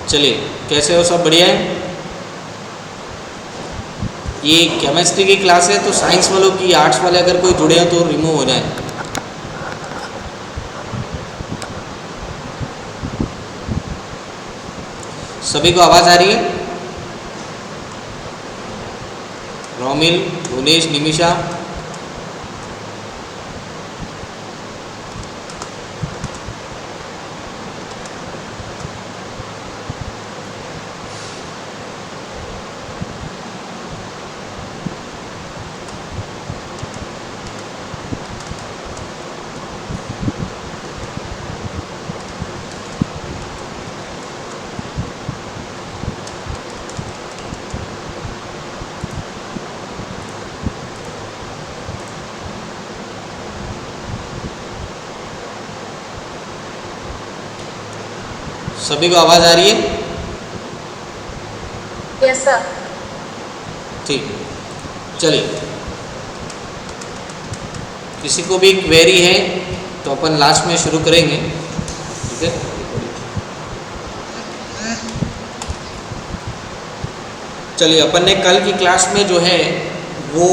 चलिए, कैसे हो सब? बढ़िया है। ये केमिस्ट्री की क्लास है, तो साइंस वालों की, आर्ट्स वाले अगर कोई जुड़े हैं तो रिमूव हो जाए। सभी को आवाज़ आ रही है? रोमिल, भुवनेश, निमिषा, सभी को आवाज़ आ रही है? Yes sir. ठीक, चलिए। किसी को भी क्वेरी है तो अपन लास्ट में शुरू करेंगे, ठीक है? चलिए, अपन ने कल की क्लास में जो है वो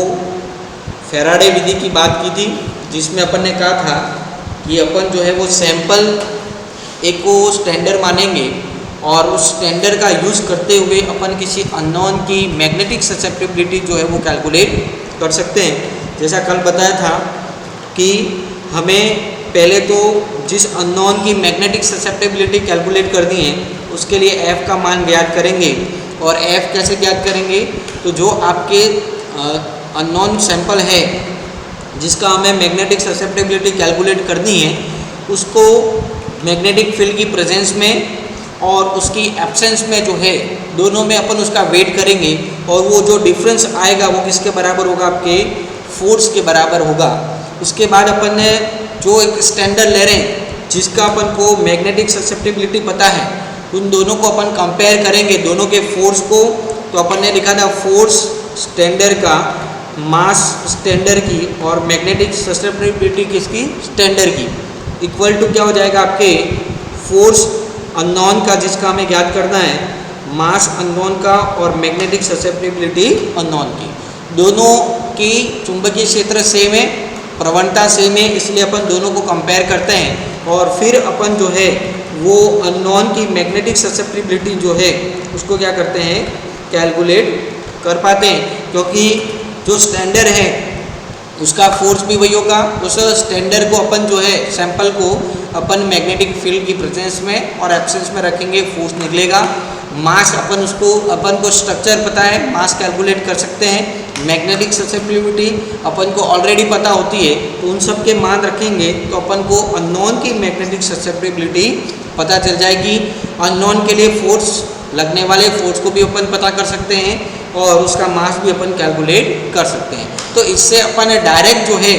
फैराडे विधि की बात की थी, जिसमें अपन ने कहा था कि अपन जो है वो सैंपल एक को स्टैंडर्ड मानेंगे और उस स्टैंडर्ड का यूज़ करते हुए अपन किसी अननोन की मैग्नेटिक ससेप्टिबिलिटी जो है वो कैलकुलेट कर सकते हैं। जैसा कल बताया था कि हमें पहले तो जिस अननोन की मैग्नेटिक ससेप्टिबिलिटी कैलकुलेट करनी है उसके लिए f का मान ज्ञात करेंगे। और f कैसे ज्ञात करेंगे? तो जो आपके अननोन सैंपल है जिसका हमें मैग्नेटिक ससेप्टिबिलिटी कैलकुलेट करनी है, उसको मैग्नेटिक फील्ड की प्रेजेंस में और उसकी एब्सेंस में जो है दोनों में अपन उसका वेट करेंगे और वो जो डिफरेंस आएगा वो किसके बराबर होगा? आपके फोर्स के बराबर होगा। उसके बाद अपन ने जो एक स्टैंडर्ड ले रहे हैं जिसका अपन को मैग्नेटिक ससेप्टिबिलिटी पता है, उन दोनों को अपन कंपेयर करेंगे, दोनों के फोर्स को। तो अपन ने लिखा था फोर्स स्टैंडर्ड का मास स्टैंडर्ड की और मैग्नेटिक ससेप्टिबिलिटी किसकी? स्टैंडर्ड की, इक्वल टू क्या हो जाएगा? आपके फोर्स अननोन का जिसका हमें ज्ञात करना है, मास अननोन का और मैग्नेटिक ससेप्टिबिलिटी अननोन की। दोनों की चुंबकीय क्षेत्र सेम है, प्रवणता सेम है, इसलिए अपन दोनों को कंपेयर करते हैं और फिर अपन जो है वो अननोन की मैग्नेटिक ससेप्टिबिलिटी जो है उसको क्या करते हैं? कैलकुलेट कर पाते हैं, क्योंकि जो स्टैंडर्ड है उसका फोर्स भी वही होगा। उस स्टैंडर्ड को अपन जो है सैंपल को अपन मैग्नेटिक फील्ड की प्रेजेंस में और एब्सेंस में रखेंगे, फोर्स निकलेगा। मास अपन को स्ट्रक्चर पता है, मास कैलकुलेट कर सकते हैं। मैग्नेटिक ससेप्टिबिलिटी अपन को ऑलरेडी पता होती है, तो उन सब के मान रखेंगे तो अपन को अननोन की मैग्नेटिक ससेप्टिबिलिटी पता चल जाएगी। अननोन के लिए फोर्स, लगने वाले फोर्स को भी अपन पता कर सकते हैं और उसका मास भी अपन कैलकुलेट कर सकते हैं। तो इससे अपन डायरेक्ट जो है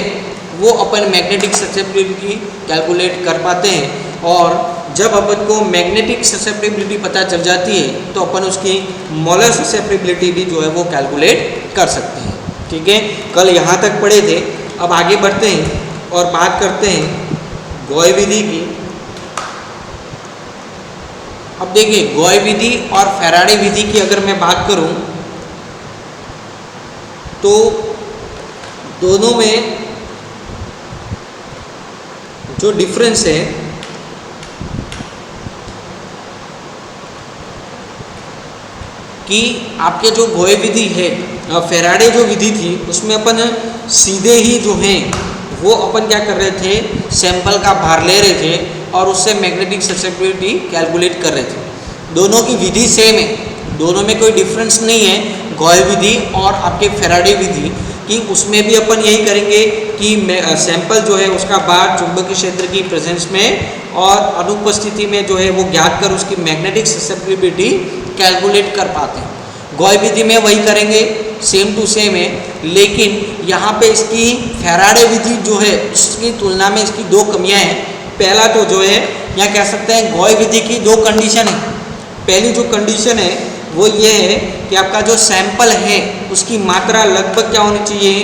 वो अपन मैग्नेटिक ससेप्टिबिलिटी कैलकुलेट कर पाते हैं। और जब अपन को मैग्नेटिक ससेप्टिबिलिटी पता चल जाती है तो अपन उसकी मोलर ससेप्टिबिलिटी भी जो है वो कैलकुलेट कर सकते हैं, ठीक है? कल यहाँ तक पढ़े थे। अब आगे बढ़ते हैं और बात करते हैं गॉय विधि की। अब देखिए, गॉय विधि और फैराडे विधि की अगर मैं बात करूं तो दोनों में जो डिफरेंस है कि आपके जो गॉय विधि है, फैराडे जो विधि थी उसमें अपन सीधे ही जो है वो अपन क्या कर रहे थे? सैंपल का भार ले रहे थे और उससे मैग्नेटिक ससेप्टिबिलिटी कैलकुलेट कर रहे थे। दोनों की विधि सेम है, दोनों में कोई डिफरेंस नहीं है, गॉय विधि और आपके फैराडे विधि कि उसमें भी अपन यही करेंगे कि सैंपल जो है उसका भार चुंबकीय क्षेत्र की प्रेजेंस में और अनुपस्थिति में जो है वो ज्ञात कर उसकी मैग्नेटिक ससेप्टिबिलिटी कैलकुलेट कर पाते हैं। गॉय विधि में वही करेंगे, सेम टू सेम है, लेकिन यहाँ पे इसकी फैराडे विधि जो है उसकी तुलना में इसकी दो कमियाँ हैं। पहला तो जो है यहाँ कह सकते हैं गॉय विधि की दो कंडीशन है। पहली जो कंडीशन है वो ये है कि आपका जो सैंपल है उसकी मात्रा लगभग क्या होनी चाहिए?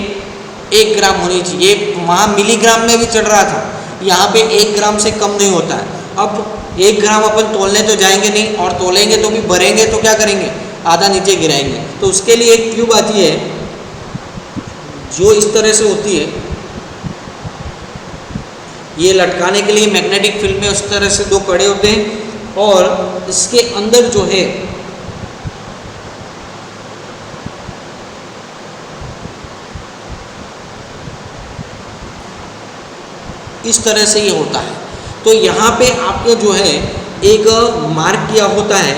1 ग्राम होनी चाहिए। वहाँ मिलीग्राम में भी चल रहा था, यहाँ पे 1 ग्राम से कम नहीं होता है। अब 1 ग्राम अपन तोलने तो जाएंगे नहीं, और तोलेंगे तो भी भरेंगे तो क्या करेंगे, आधा नीचे गिराएंगे। तो उसके लिए एक ट्यूब आती है जो इस तरह से होती है, ये लटकाने के लिए मैग्नेटिक फील्ड में उस तरह से 2 कड़े होते हैं, और इसके अंदर जो है इस तरह से ये होता है। तो यहाँ पे आपको जो है एक मार्क किया होता है,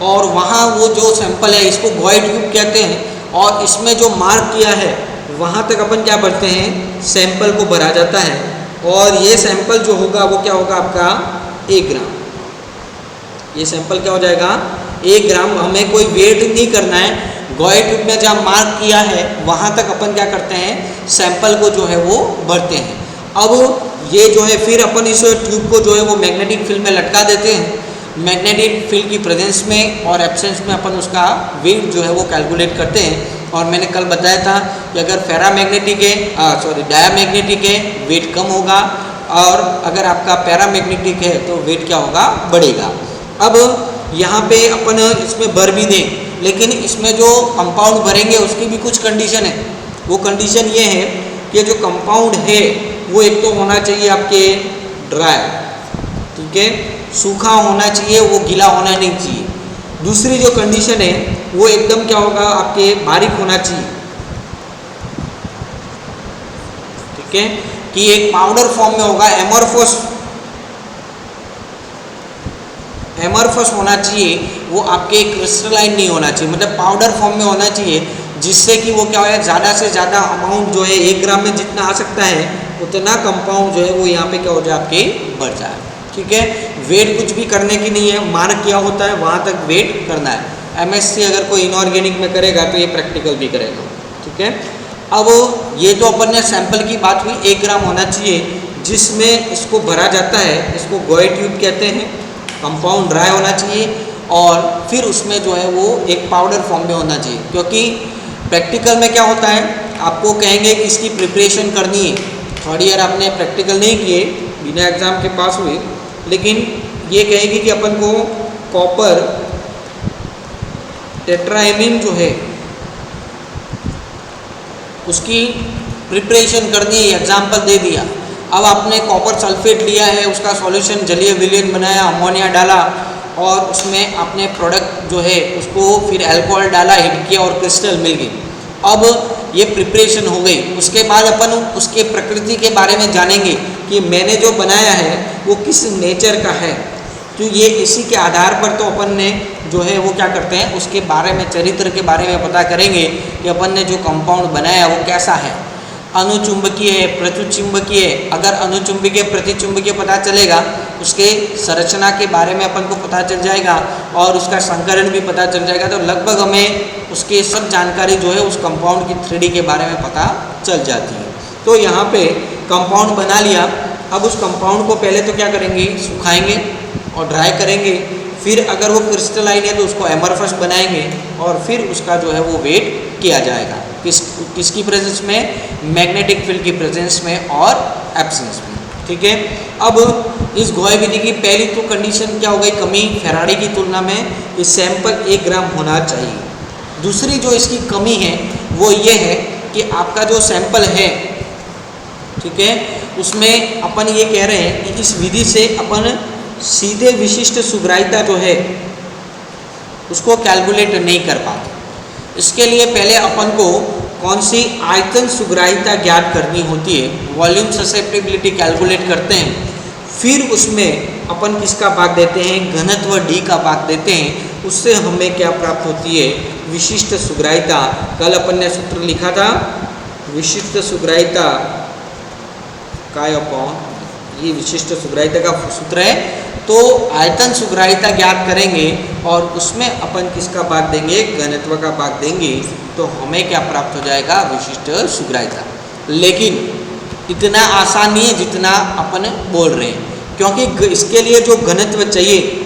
और वहाँ वो जो सैंपल है इसको गॉय ट्यूब कहते हैं, और इसमें जो मार्क किया है वहाँ तक अपन क्या भरते हैं, सैंपल को भरा जाता है। और ये सैंपल जो होगा वो क्या होगा आपका 1 ग्राम। ये सैंपल क्या हो जाएगा 1 ग्राम। हमें कोई वेट नहीं करना है, गॉय ट्यूब में जहाँ मार्क किया है वहाँ तक अपन क्या करते हैं, सैंपल को जो है वो भरते हैं। अब ये जो है फिर अपन इस ट्यूब को जो है वो मैग्नेटिक फील्ड में लटका देते हैं। मैग्नेटिक फील्ड की प्रेजेंस में और एब्सेंस में अपन उसका वेट जो है वो कैलकुलेट करते हैं। और मैंने कल बताया था कि अगर पैरामैग्नेटिक है डायामैग्नेटिक है वेट कम होगा, और अगर आपका पैरामैग्नेटिक है तो वेट क्या होगा, बढ़ेगा। अब यहाँ पे अपन इसमें भर भी दें, लेकिन इसमें जो कंपाउंड भरेंगे उसकी भी कुछ कंडीशन है। वो कंडीशन ये है कि जो कंपाउंड है वो एक तो होना चाहिए आपके ड्राई, ठीक है, सूखा होना चाहिए, वो गीला होना नहीं चाहिए। दूसरी जो कंडीशन है वो एकदम क्या होगा, आपके बारीक होना चाहिए, ठीक है, कि एक पाउडर फॉर्म में होगा, एमरफस होना चाहिए, वो आपके क्रिस्टलाइन नहीं होना चाहिए, मतलब पाउडर फॉर्म में होना चाहिए, जिससे कि वो क्या है ज़्यादा से ज़्यादा अमाउंट जो है 1 ग्राम में जितना आ सकता है उतना कंपाउंड जो है वो यहाँ पे क्या हो जाए आपके बढ़ जाए, ठीक है। वेट कुछ भी करने की नहीं है, मार्क किया होता है वहाँ तक वेट करना है। एमएससी अगर कोई इनऑर्गेनिक में करेगा तो ये प्रैक्टिकल भी करेगा, ठीक है। अब ये तो अपन ने सैंपल की बात हुई, 1 ग्राम होना चाहिए जिसमें इसको भरा जाता है, इसको गॉय ट्यूब कहते हैं। कंपाउंड ड्राई होना चाहिए और फिर उसमें जो है वो एक पाउडर फॉर्म में होना चाहिए, क्योंकि प्रैक्टिकल में क्या होता है, आपको कहेंगे कि इसकी प्रिपरेशन करनी है। थर्ड ईयर आपने प्रैक्टिकल नहीं किए, बिना एग्ज़ाम के पास हुए, लेकिन ये कहेगी कि अपन को कॉपर टेट्राएमीन जो है उसकी प्रिपरेशन करनी है, एग्जाम्पल दे दिया। अब आपने कॉपर सल्फेट लिया है, उसका सॉल्यूशन जलीय विलयन बनाया, अमोनिया डाला और उसमें आपने प्रोडक्ट जो है उसको फिर अल्कोहल डाला, हिट किया और क्रिस्टल मिल गई। अब ये प्रिपरेशन हो गई, उसके बाद अपन उसके प्रकृति के बारे में जानेंगे कि मैंने जो बनाया है वो किस नेचर का है। तो ये इसी के आधार पर तो अपन ने जो है वो क्या करते हैं, उसके बारे में, चरित्र के बारे में पता करेंगे कि अपन ने जो कंपाउंड बनाया वो कैसा है। अनुचुंबकीय है, प्रतिचुंबकीय है। अगर अनुचुंबकीय प्रतिचुंबकीय पता चलेगा, उसके संरचना के बारे में अपन को पता चल जाएगा और उसका संकरण भी पता चल जाएगा, तो लगभग हमें उसके सब जानकारी जो है उस कंपाउंड की 3D के बारे में पता चल जाती है। तो यहाँ पे कंपाउंड बना लिया। अब उस कंपाउंड को पहले तो क्या करेंगे, सुखाएंगे और ड्राई करेंगे, फिर अगर वो क्रिस्टलाइन है तो उसको एमरफस बनाएंगे और फिर उसका जो है वो वेट किया जाएगा। किसकी प्रेजेंस में, मैग्नेटिक फील्ड की प्रेजेंस में और एब्सेंस में, ठीक है। अब इस गॉय विधि की पहली तो कंडीशन क्या हो गई, कमी फैराडे की तुलना में इस सैंपल 1 ग्राम होना चाहिए। दूसरी जो इसकी कमी है वो ये है कि आपका जो सैंपल है, ठीक है, उसमें अपन ये कह रहे हैं कि इस विधि से अपन सीधे विशिष्ट सुग्राहिता जो है उसको कैलकुलेट नहीं कर पाते। इसके लिए पहले अपन को कौन सी आयतन सुग्राहिता ज्ञात करनी होती है, वॉल्यूम ससेप्टिबिलिटी कैलकुलेट करते हैं, फिर उसमें अपन किसका भाग देते हैं, घनत्व D का भाग देते हैं। उससे हमें क्या प्राप्त होती है, विशिष्ट सुग्राहिता। कल अपन ने सूत्र लिखा था, विशिष्ट सुग्राहिता काय अपॉन, ये विशिष्ट सुग्राहिता का सूत्र है। तो आयतन सुग्राहिता ज्ञात करेंगे और उसमें अपन किसका भाग देंगे, घनत्व का भाग देंगे, तो हमें क्या प्राप्त हो जाएगा, विशिष्ट सुग्राहिता। लेकिन इतना आसान नहीं है जितना अपन बोल रहे हैं, क्योंकि इसके लिए जो घनत्व चाहिए,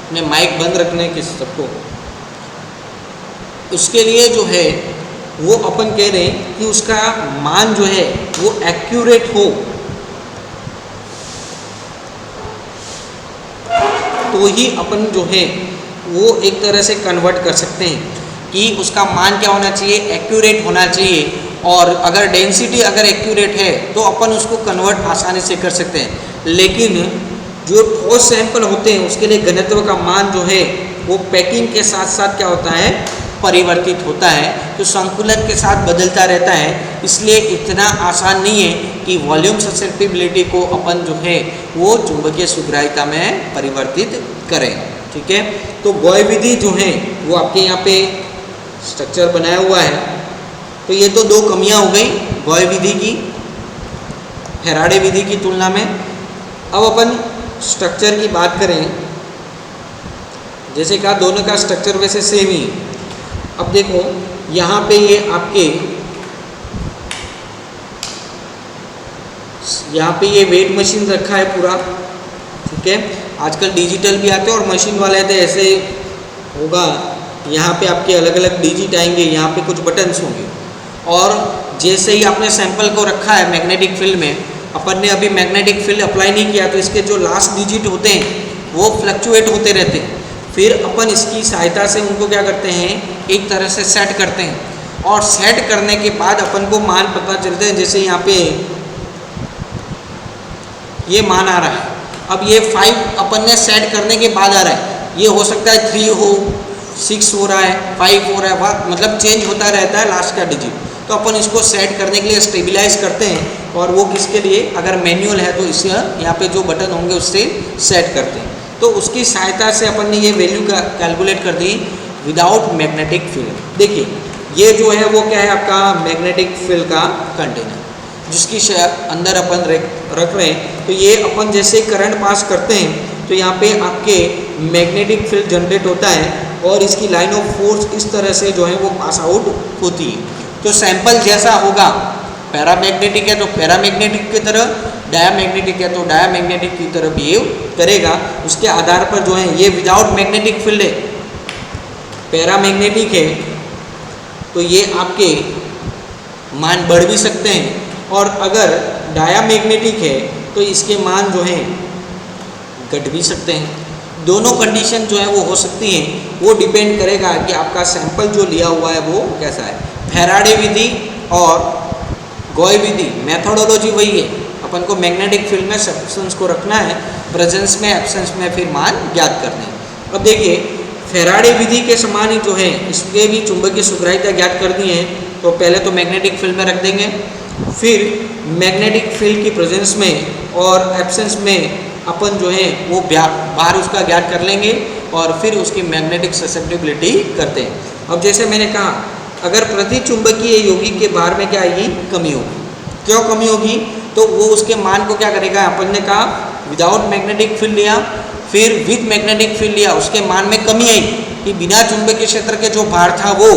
अपने माइक बंद रखने के सबको। उसके लिए जो है वो अपन कह रहे हैं कि उसका मान जो है वो एक्यूरेट हो, तो ही अपन जो है वो एक तरह से कन्वर्ट कर सकते हैं कि उसका मान क्या होना चाहिए, एक्यूरेट होना चाहिए। और अगर डेंसिटी अगर एक्यूरेट है तो अपन उसको कन्वर्ट आसानी से कर सकते हैं। लेकिन जो ठोस सैंपल होते हैं उसके लिए घनत्व का मान जो है वो पैकिंग के साथ साथ क्या होता है, परिवर्तित होता है, तो संकुलन के साथ बदलता रहता है। इसलिए इतना आसान नहीं है कि वॉल्यूम ससेप्टिबिलिटी को अपन जो है वो चुंबकीय सुग्राहिता में परिवर्तित करें। ठीक है, तो गॉय विधि जो है वो आपके यहाँ पे स्ट्रक्चर बनाया हुआ है। तो ये तो दो कमियां हो गई गॉय विधि की फैराडे विधि की तुलना में। अब अपन स्ट्रक्चर की बात करें, जैसे कहा दोनों का स्ट्रक्चर वैसे सेम ही। अब देखो यहाँ पे ये आपके यहाँ पे ये वेट मशीन रखा है पूरा। ठीक है, आजकल डिजिटल भी आते हैं और मशीन वाले आते हैं, ऐसे होगा। यहाँ पे आपके अलग अलग डिजिट आएंगे, यहाँ पे कुछ बटन्स होंगे। और जैसे ही आपने सैंपल को रखा है मैग्नेटिक फील्ड में, अपन ने अभी मैग्नेटिक फील्ड अप्लाई नहीं किया तो इसके जो लास्ट डिजिट होते हैं वो फ्लक्चुएट होते रहते हैं। फिर अपन इसकी सहायता से उनको क्या करते हैं, एक तरह से सेट करते हैं। और सेट करने के बाद अपन को मान पता चलते हैं। जैसे यहाँ पे ये मान आ रहा है, अब ये 5 अपन ने सेट करने के बाद आ रहा है। ये हो सकता है 3 हो, 6 हो रहा है, 5 हो रहा है, मतलब चेंज होता रहता है लास्ट का डिजिट। तो अपन इसको सेट करने के लिए स्टेबलाइज करते हैं। और वो किसके लिए, अगर मैनुअल है तो इससे यहाँ पे जो बटन होंगे उससे सेट करते हैं। तो उसकी सहायता से अपन ने ये वैल्यू का कैलकुलेट कर दी विदाउट मैग्नेटिक फील्ड। देखिए ये जो है वो क्या है, आपका मैग्नेटिक फील्ड का कंटेनर जिसकी अंदर अपन रख रहे हैं। तो ये अपन जैसे करंट पास करते हैं तो यहाँ पे आपके मैग्नेटिक फील्ड जनरेट होता है और इसकी लाइन ऑफ फोर्स इस तरह से जो है वो पास आउट होती है। तो सैंपल जैसा होगा, पैरामैग्नेटिक है तो पैरामैग्नेटिक की तरह, डायामैग्नेटिक है तो डायामैग्नेटिक की तरह बिहेव करेगा। उसके आधार पर जो है ये विदाउट मैग्नेटिक फील्ड है, पैरामैग्नेटिक है तो ये आपके मान बढ़ भी सकते हैं। और अगर डायामैग्नेटिक है तो इसके मान जो हैं घट भी सकते हैं। दोनों कंडीशन जो है वो हो सकती हैं, वो डिपेंड करेगा कि आपका सैंपल जो लिया हुआ है वो कैसा है। फैराडे विधि और गॉय विधि मेथोडोलॉजी वही है, अपन को मैग्नेटिक फील्ड में सब्सटेंस को रखना है, प्रेजेंस में एब्सेंस में फिर मान ज्ञात करने हैं। अब देखिए फैराडे विधि के समान ही जो है इसके भी चुंबकीय सुग्राहिता ज्ञात करनी है। तो पहले तो मैग्नेटिक फील्ड में रख देंगे, फिर मैग्नेटिक फील्ड की प्रेजेंस में और एब्सेंस में अपन जो है वो बाहर उसका ज्ञात कर लेंगे और फिर उसकी मैग्नेटिक ससेप्टिबिलिटी करते हैं। अब जैसे मैंने कहा, अगर प्रति चुंबकीय यौगिक के भार में क्या आएगी, कमी होगी। क्यों कमी होगी, तो वो उसके मान को क्या करेगा, अपन ने कहा विदाउट मैग्नेटिक फील्ड लिया, फिर विथ मैग्नेटिक फील्ड लिया, उसके मान में कमी आई कि बिना चुंबकीय क्षेत्र के जो भार था वो,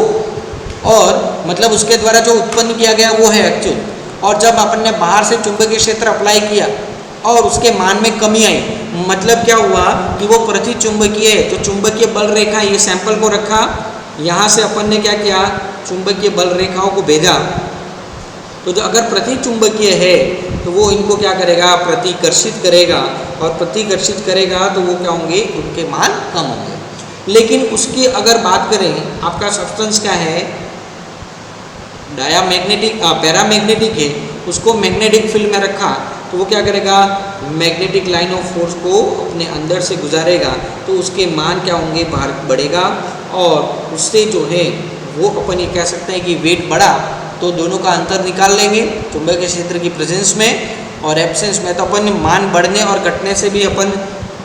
और मतलब उसके द्वारा जो उत्पन्न किया गया वो है एक्चुअल। और जब अपन ने बाहर से चुंबकीय क्षेत्र अप्लाई किया और उसके मान में कमी आई, मतलब क्या हुआ कि वो प्रति चुंबकीय है। तो चुंबकीय बल रेखा, ये सैंपल को रखा, यहाँ से अपन ने क्या किया, चुंबकीय बल रेखाओं को भेजा। तो जो अगर प्रति चुंबकीय है तो वो इनको क्या करेगा, प्रतिकर्षित करेगा, और प्रतिकर्षित करेगा तो वो क्या होंगे, उनके मान कम होंगे। लेकिन उसकी अगर बात करें, आपका सब्सटेंस क्या है, डायामैग्नेटिक पैरामैग्नेटिक है, उसको मैग्नेटिक फील्ड में रखा तो वो क्या करेगा, मैग्नेटिक लाइन ऑफ फोर्स को अपने अंदर से गुजारेगा, तो उसके मान क्या होंगे, भार बढ़ेगा। और उससे जो है वो अपन ये कह सकते हैं कि वेट बढ़ा, तो दोनों का अंतर निकाल लेंगे चुंबकीय क्षेत्र की प्रेजेंस में और एब्सेंस में। तो अपन मान बढ़ने और घटने से भी अपन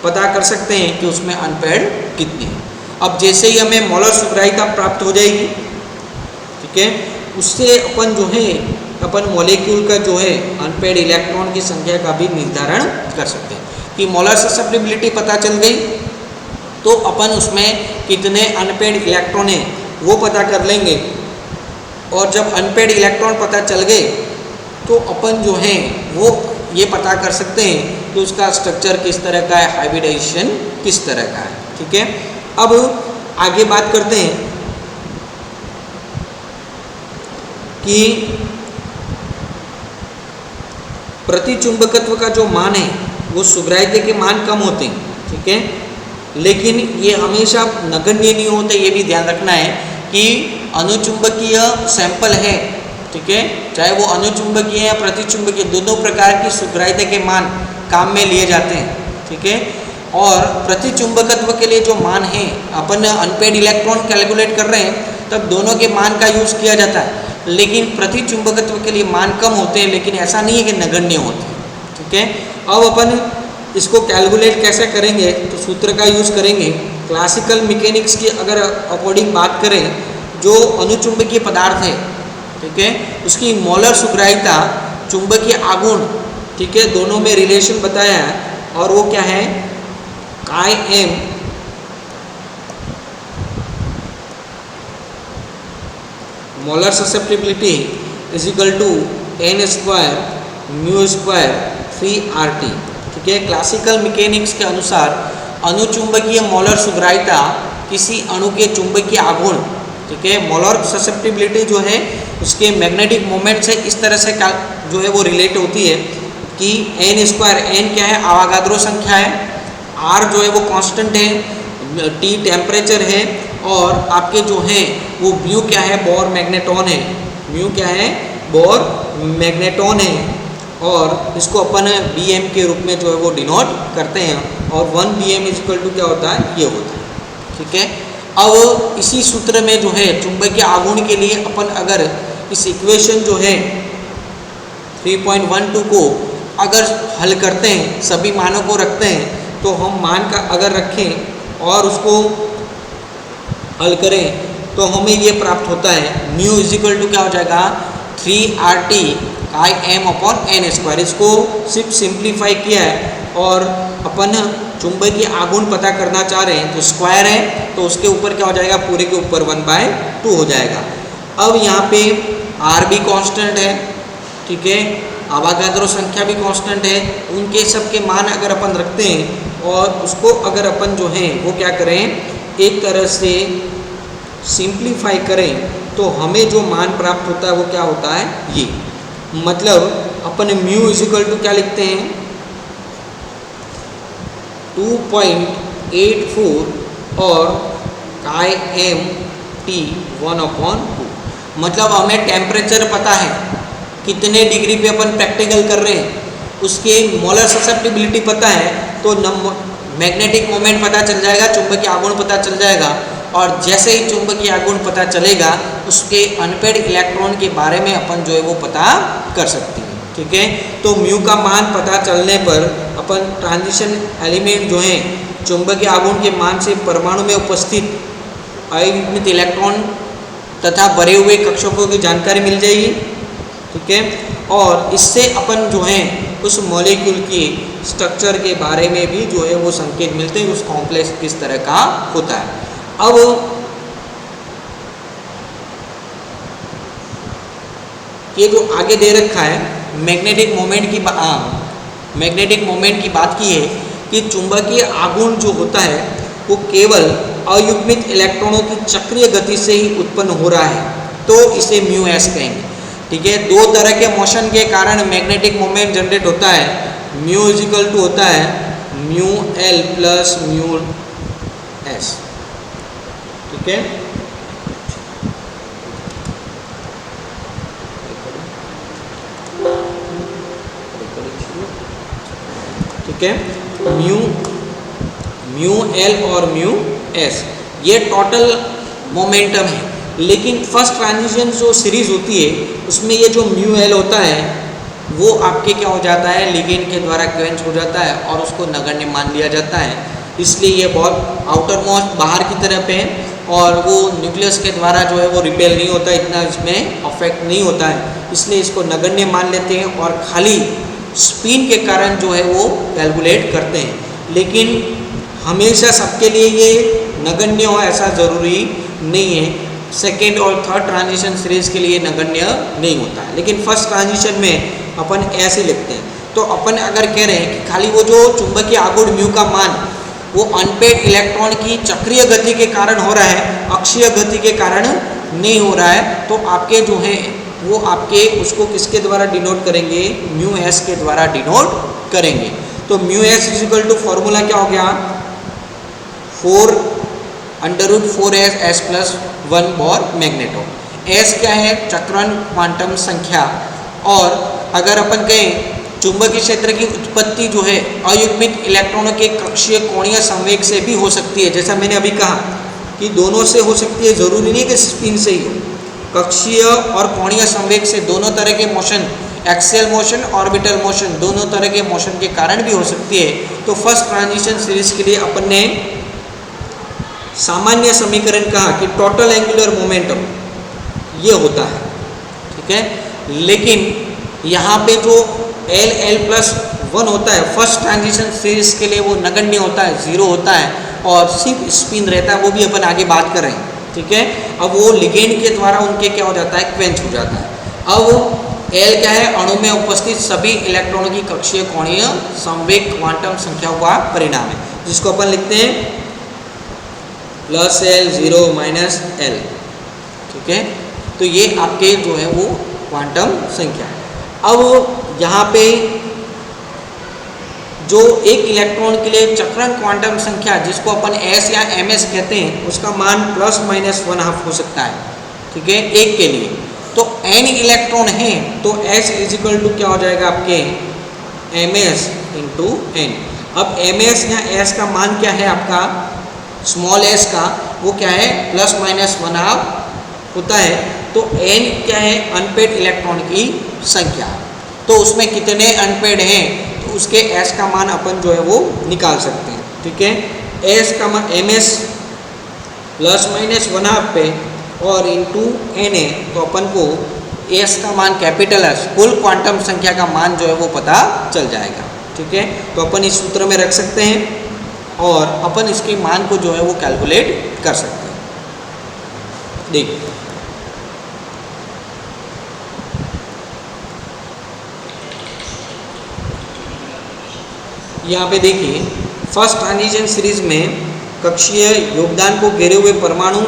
पता कर सकते हैं कि उसमें अनपेयर्ड कितनी है। अब जैसे ही हमें मोलर सुग्राहिता प्राप्त हो जाएगी, ठीक है, उससे अपन जो है अपन मॉलिक्यूल का जो है अनपेयर्ड इलेक्ट्रॉन की संख्या का भी निर्धारण कर सकते हैं। कि मोलर ससेप्टिबिलिटी पता चल गई तो अपन उसमें कितने अनपेयर्ड इलेक्ट्रॉन हैं वो पता कर लेंगे। और जब अनपेयर्ड इलेक्ट्रॉन पता चल गए तो अपन जो है वो ये पता कर सकते हैं कि उसका स्ट्रक्चर किस तरह का है, हाइब्रिडाइजेशन किस तरह का है। ठीक है। अब आगे बात करते हैं कि प्रतिचुंबकत्व का जो मान है वो सुग्राह्यता के मान कम होते हैं, ठीक है, लेकिन ये हमेशा नगण्य नहीं होते। ये भी ध्यान रखना है कि अनुचुंबकीय सैंपल है, ठीक है, चाहे वो अनुचुंबकीय या प्रतिचुंबकीय, दोनों प्रकार की सुग्राह्यता के मान काम में लिए जाते हैं, ठीक है। और प्रतिचुंबकत्व के लिए जो मान है, अपन अनपेड इलेक्ट्रॉन कैलकुलेट कर रहे हैं तब दोनों के मान का यूज़ किया जाता है, लेकिन प्रतिचुंबकत्व के लिए मान कम होते हैं, लेकिन ऐसा नहीं है कि नगण्य होते हैं, ठीक है। अब अपन इसको कैलकुलेट कैसे करेंगे, तो सूत्र का यूज़ करेंगे। क्लासिकल मैकेनिक्स की अगर अकॉर्डिंग बात करें, जो अनुचुंबकीय पदार्थ है, ठीक है, उसकी मोलर सुग्राह्यता, चुंबकीय आघूर्ण, ठीक है, दोनों में रिलेशन बताया है, और वो क्या है, chi M molar susceptibility is equal to n square mu square 3RT, ठीक है। क्लासिकल मैकेनिक्स के अनुसार अनुचुंबकीय मोलर सुग्राह्यता किसी अणु के चुंबकीय आघूर्ण, ठीक है, मोलर ससेप्टिबिलिटी जो है उसके मैग्नेटिक मोमेंट से इस तरह से जो है वो रिलेट होती है कि n स्क्वायर, n क्या है, आवागाद्रो संख्या है, r जो है वो कांस्टेंट है, T टेम्परेचर है, और आपके जो हैं वो म्यू क्या है, बोर मैग्नेटॉन है, म्यू क्या है, बोर मैग्नेटॉन है, और इसको अपन Bm के रूप में जो है वो डिनोट करते हैं, और 1 Bm इज इक्वल टू क्या होता है, ये होता है, ठीक है। अब इसी सूत्र में जो है चुंबकीय आघूर्ण के लिए अपन अगर इस इक्वेशन जो है 3.12 को अगर हल करते हैं, सभी मानों को रखते हैं, तो हम मान का अगर रखें और उसको हल करें तो हमें ये प्राप्त होता है, म्यू इज इक्वल टू क्या हो जाएगा, 3RT काई एम अपॉन n स्क्वायर। इसको सिर्फ सिंप्लीफाई किया है, और अपन चुंबकीय आघूर्ण पता करना चाह रहे हैं, तो स्क्वायर है तो उसके ऊपर क्या हो जाएगा, पूरे के ऊपर 1/2 हो जाएगा। अब यहाँ पे R भी कांस्टेंट है, ठीक है, आवागाद्रो संख्या भी कांस्टेंट है, उनके सब के मान अगर अपन रखते हैं और उसको अगर अपन जो है वो क्या करें, एक तरह से सिंप्लीफाई करें, तो हमें जो मान प्राप्त होता है वो क्या होता है, ये मतलब अपन म्यू इज इक्वल टू क्या लिखते हैं, 2.84 और काई एम टी 1/2। मतलब हमें टेम्परेचर पता है, कितने डिग्री पे अपन प्रैक्टिकल कर रहे हैं, उसके मोलर ससेप्टिबिलिटी पता है, तो मैग्नेटिक मोमेंट पता चल जाएगा, चुंबकीय आघूर्ण पता चल जाएगा, और जैसे ही चुंबकीय आघूर्ण पता चलेगा उसके अनपेड इलेक्ट्रॉन के बारे में अपन जो है वो पता कर सकते हैं, ठीक है। तो म्यू का मान पता चलने पर अपन ट्रांजिशन एलिमेंट जो हैं चुंबकीय आघूर्ण के मान से परमाणु में उपस्थित अयुग्मित इलेक्ट्रॉन तथा भरे हुए कक्षकों की जानकारी मिल जाएगी, ठीक है, और इससे अपन जो है उस मॉलिक्यूल की स्ट्रक्चर के बारे में भी जो है वो संकेत मिलते हैं, उस कॉम्प्लेक्स किस तरह का होता है। अब ये जो आगे दे रखा है मैग्नेटिक मोमेंट की बात की है कि चुंबकीय आघूर्ण जो होता है वो केवल अयुग्मित इलेक्ट्रॉनों की चक्रीय गति से ही उत्पन्न हो रहा है, तो इसे म्यू एस कहेंगे, ठीक है। दो तरह के मोशन के कारण मैग्नेटिक मोमेंट जनरेट होता है, म्यू इज इक्वल टू होता है mu L plus mu S, ठीक है। ठीक है, म्यू एल और म्यू एस ये टोटल मोमेंटम है, लेकिन फर्स्ट ट्रांजिशन जो सीरीज होती है उसमें ये जो म्यू एल होता है वो आपके क्या हो जाता है, लिगेंड के द्वारा क्वेंच हो जाता है और उसको नगण्य मान लिया जाता है, इसलिए ये बहुत आउटर मोस्ट बाहर की तरफ है और वो न्यूक्लियस के द्वारा जो है वो रिपेल नहीं होता, इतना इसमें अफेक्ट नहीं होता है, इसलिए इसको नगण्य मान लेते हैं और खाली स्पिन के कारण जो है वो कैलकुलेट करते हैं। लेकिन हमेशा सबके लिए ये नगण्य हो ऐसा ज़रूरी नहीं है, सेकेंड और थर्ड ट्रांजिशन सीरीज के लिए नगण्य नहीं होता है, लेकिन फर्स्ट ट्रांजिशन में अपन ऐसे लिखते हैं। तो अपन अगर कह रहे हैं कि खाली वो जो चुंबकीय आघूर्ण म्यू का मान वो अनपेड इलेक्ट्रॉन की चक्रीय गति के कारण हो रहा है, अक्षीय गति के कारण नहीं हो रहा है। तो आपके जो है वो आपके उसको किसके द्वारा डिनोट करेंगे, म्यू एस के द्वारा डिनोट करेंगे। तो mu S is equal to formula क्या हो गया, 4√4s s plus 1 for magneto. S क्या है, चक्रण क्वांटम संख्या। और अगर अपन कहें चुंबकीय क्षेत्र की उत्पत्ति जो है अयुग्मित इलेक्ट्रॉनों के कक्षीय कोणीय संवेग से भी हो सकती है। जैसा मैंने अभी कहा कि दोनों से हो सकती है, जरूरी नहीं कि स्पिन से ही हो। कक्षीय और कोणीय संवेग से दोनों तरह के motion, axial motion, orbital motion, दोनों तरह के मोशन के कारण भी हो सकती है। तो फर्स्ट ट्रांजिशन सीरीज के लिए अपन ने सामान्य समीकरण कहा कि टोटल एंगुलर मोमेंटम ये होता है, ठीक है। लेकिन यहाँ पे जो L+1 होता है फर्स्ट ट्रांजिशन सीरीज के लिए वो नगण्य होता है, जीरो होता है, और सिर्फ स्पिन रहता है, वो भी अपन आगे बात कर रहे हैं, ठीक है। अब वो लिगेंड के द्वारा उनके क्या हो जाता है, क्वेंच हो जाता है। अब L क्या है, अणु में उपस्थित सभी इलेक्ट्रॉनों की कक्षीय कोणीय संवेग क्वांटम संख्याओं का परिणाम है, जिसको अपन लिखते हैं +L 0 -L, ठीक है। तो ये आपके जो है वो क्वांटम संख्या है। अब यहाँ पे जो एक इलेक्ट्रॉन के लिए चक्रण क्वांटम संख्या जिसको अपन S या ms कहते हैं, उसका मान ±1/2 हो सकता है, ठीक है, एक के लिए। तो n इलेक्ट्रॉन है तो S = क्या हो जाएगा आपके ms × n। अब ms या S का मान क्या है आपका, स्मॉल s का, वो क्या है ±1/2 होता है। तो n क्या है, अनपेड इलेक्ट्रॉन की संख्या। तो उसमें कितने अनपेड हैं तो उसके s का मान अपन जो है वो निकाल सकते हैं, ठीक है। s का मान ms ±1/2 पे और इंटू n है, तो अपन को s का मान कैपिटल S, कुल क्वांटम संख्या का मान जो है वो पता चल जाएगा, ठीक है। तो अपन इस सूत्र में रख सकते हैं और अपन इसके मान को जो है वो कैलकुलेट कर सकते हैं। देखिए यहाँ पे देखिए, फर्स्ट ट्रांजिशन सीरीज में कक्षीय योगदान को घेरे हुए परमाणु,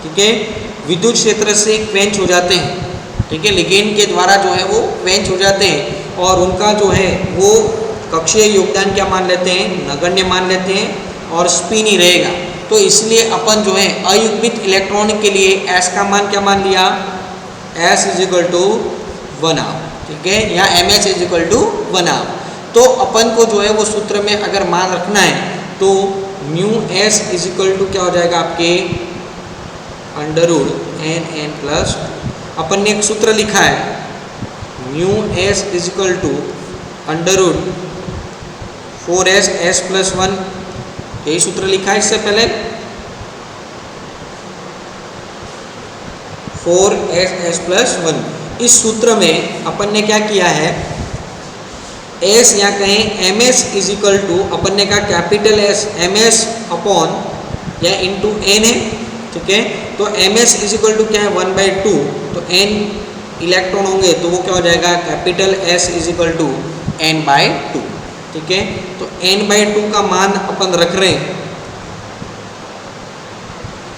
ठीक है, विद्युत क्षेत्र से क्वेंच हो जाते हैं, ठीक है, लिगेंड के द्वारा जो है वो क्वेंच हो जाते हैं और उनका जो है वो कक्षीय योगदान क्या मान लेते हैं, नगण्य मान लेते हैं और स्पिन ही रहेगा। तो इसलिए अपन जो है अयुग्मित इलेक्ट्रॉन के लिए S का मान क्या मान लिया, S = 1/2, ठीक है, या ms = 1/2। तो अपन को जो है वो सूत्र में अगर मान रखना है तो μs = क्या हो जाएगा आपके √n+, अपन ने एक सूत्र लिखा है μs = √4s s + 1, यही सूत्र लिखा है इससे पहले, 4s s + 1। इस सूत्र में अपन ने क्या किया है, S या कहें ms = अपन ने कहा कैपिटल S ms अपॉन या इंटू n है, ठीक है। तो ms = क्या है 1/2, तो n इलेक्ट्रॉन होंगे तो वो क्या हो जाएगा, कैपिटल S = n/2, ठीक है। तो n/2 का मान अपन रख रहे हैं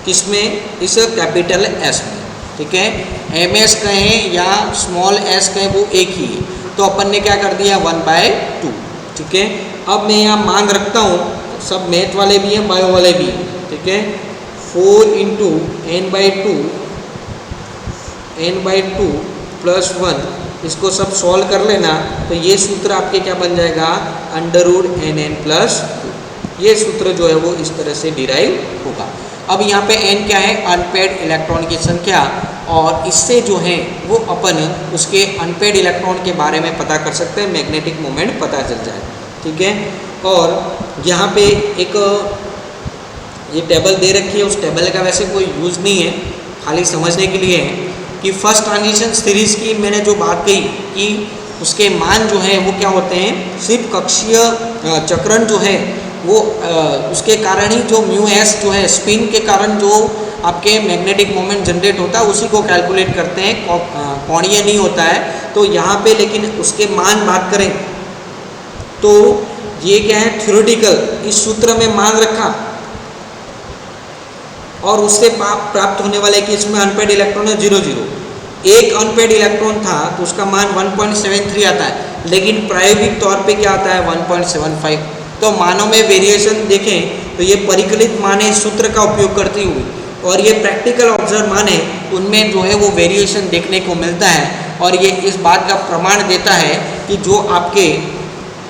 किसमें, इस कैपिटल S में, ठीक है। ms कहें या स्मॉल s कहें वो एक ही है, तो अपन ने क्या कर दिया 1/2, ठीक है। अब मैं यहाँ मान रखता हूँ, सब मैथ वाले भी हैं बायो वाले भी हैं, ठीक है। 4 × n/2 + 1, इसको सब सॉल्व कर लेना तो ये सूत्र आपके क्या बन जाएगा √nn+2। ये सूत्र जो है वो इस तरह से डिराइव होगा। अब यहाँ पे n क्या है, अनपेड इलेक्ट्रॉन की संख्या, और इससे जो है वो अपन उसके अनपेड इलेक्ट्रॉन के बारे में पता कर सकते हैं, मैग्नेटिक मोमेंट पता चल जाए, ठीक है। और यहाँ पे एक ये टेबल दे रखी है, उस टेबल का वैसे कोई यूज़ नहीं है, खाली समझने के लिए है कि फर्स्ट ट्रांजिशन सीरीज़ की मैंने जो बात कही कि उसके मान जो है वो क्या होते हैं, सिर्फ कक्षीय चक्रण जो है वो उसके कारण ही जो μs जो है स्पिन के कारण जो आपके मैग्नेटिक मोमेंट जनरेट होता है उसी को कैलकुलेट करते हैं, कोणीय नहीं होता है। तो यहाँ पे लेकिन उसके मान बात करें तो ये क्या है, थ्योरेटिकल, इस सूत्र में मान रखा और उससे प्राप्त होने वाले केस में अनपेड इलेक्ट्रॉन है 0,0। एक अनपेड इलेक्ट्रॉन था तो उसका मान 1.73 आता है, लेकिन प्रायोगिक तौर पे क्या आता है 1.75। तो मानों में वेरिएशन देखें तो ये परिकलित मान है इस सूत्र का उपयोग करती हुई, और ये प्रैक्टिकल ऑब्जर्व मान है उनमें जो है वो वेरिएशन देखने को मिलता है। और ये इस बात का प्रमाण देता है कि जो आपके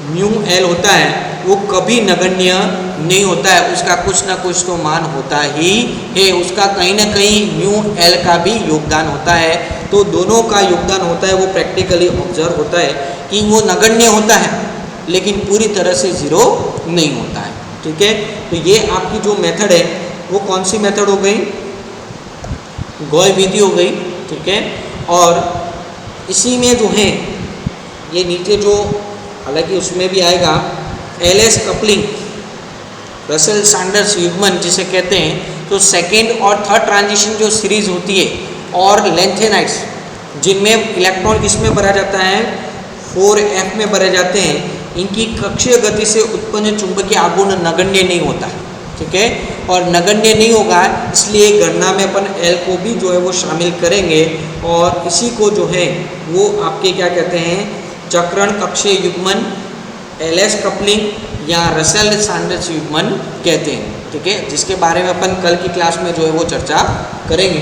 म्यू एल होता है वो कभी नगण्य नहीं होता है, उसका कुछ ना कुछ तो मान होता ही है, उसका कहीं ना कहीं म्यू एल का भी योगदान होता है। तो दोनों का योगदान होता है, वो प्रैक्टिकली ऑब्जर्व होता है कि वो नगण्य होता है लेकिन पूरी तरह से ज़ीरो नहीं होता है। ठीक है, तो ये आपकी जो मेथड है वो कौन सी मेथड हो गई, गॉय विधि हो गई। ठीक है, और इसी में जो है ये नीचे जो, हालांकि उसमें भी आएगा एलएस कपलिंग, रसेल सैंडर्स युग्मन जिसे कहते हैं, तो सेकेंड और थर्ड ट्रांजिशन जो सीरीज होती है और लेंथेनाइट्स जिनमें इलेक्ट्रॉन इसमें भरा जाता है 4f में भरे जाते हैं, इनकी कक्षीय गति से उत्पन्न चुंबकीय आघूर्ण नगण्य नहीं होता है। ठीक है, और नगण्य नहीं होगा इसलिए गणना में अपन एल को भी जो है वो शामिल करेंगे, और इसी को जो है वो आपके क्या कहते हैं, चक्रण कक्षीय युग्मन, एलएस कपलिंग या रसेल सैंडर्स युग्मन कहते हैं। ठीक है, जिसके बारे में अपन कल की क्लास में जो है वो चर्चा करेंगे।